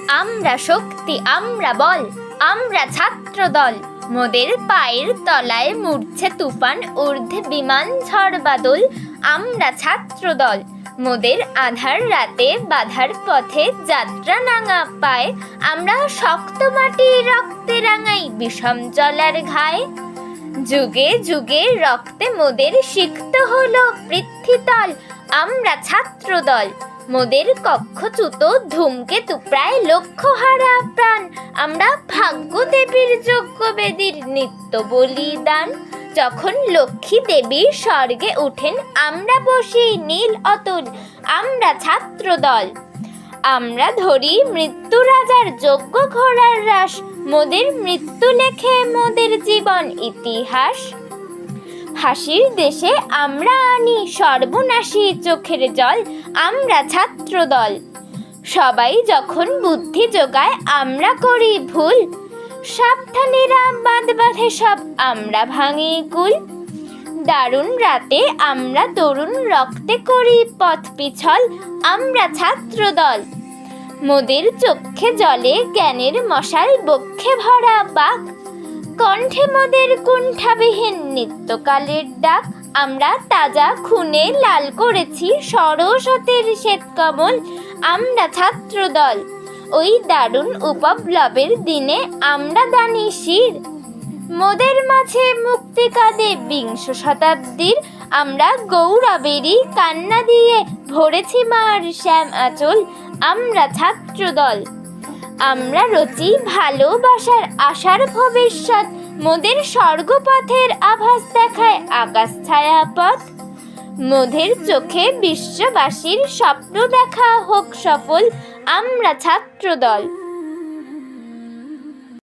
আমরা শক্তি, আমরা বল, আমরা ছাত্র দল। মোদের পায়ের তলায় মুড়ছে তুফান, ঊর্ধ্বে বিমান ঝড় বাদল। আমরা ছাত্র দল। মোদের আধার রাতে বাধার পথে যাত্রা নাঙা পায়। আমরা শক্ত মাটি রক্তে রাঙাই বিষম জলার ঘায়। যুগে যুগে রক্তে মোদের সিক্ত হলো পৃথ্বীতল। আমরা ছাত্র দল। মোদের কক্ষচ্যুত ধূমকেতু প্রায় লক্ষ্য হারা প্রাণ। আমরা ভাগ্য দেবীর যজ্ঞ বেদীর নিত্য বলিদান। যখন লক্ষ্মী দেবী স্বর্গে উঠেন, আমরা বসি নীল অতুল। আমরা ছাত্র দল। আমরা ধরি মৃত্যু রাজার যজ্ঞ ঘোড়ার রাস। মোদের মৃত্যু লেখে মোদের জীবন ইতিহাস। হাসির দেশে আমরা আনি সর্বনাশী চোখের জল। আমরা ছাত্র দল। সবাই যখন বুদ্ধি জোগায়, আমরা করি ভুল। সাবধানীরা বাঁধ বাঁধে সব, আমরা ভাঙি কুল। দারুণ রাতে আমরা তরুণ রক্তে করি পথ পিছল। আমরা ছাত্র দল। মোদের চক্ষে জলে জ্ঞানের মশাল, বক্ষে ভরা বাক। কণ্ঠে মোদের কুণ্ঠাবিহীন নিত্যকালের ডাক। আমরা তাজা খুনে লাল করেছি সরস্বতীর শ্বেত কমল। আমরা ছাত্র দল। ওই দারুণ উপপ্লবের দিনে আমরা দানি শির। মোদের মাঝে মুক্তি কাঁদে বিংশ শতাব্দীর। আমরা গৌরবেরই কান্না দিয়ে ভরেছি মার শ্যাম আঁচল। আমরা ছাত্র দল। আমরা রচি ভালোবাসার আশার ভবিষ্যৎ। মোদের স্বর্গপথের আভাস দেখায় আকাশ ছায়া পথ। মোদের চোখে বিশ্ববাসীর স্বপ্ন দেখা হোক সফল। আমরা ছাত্র দল।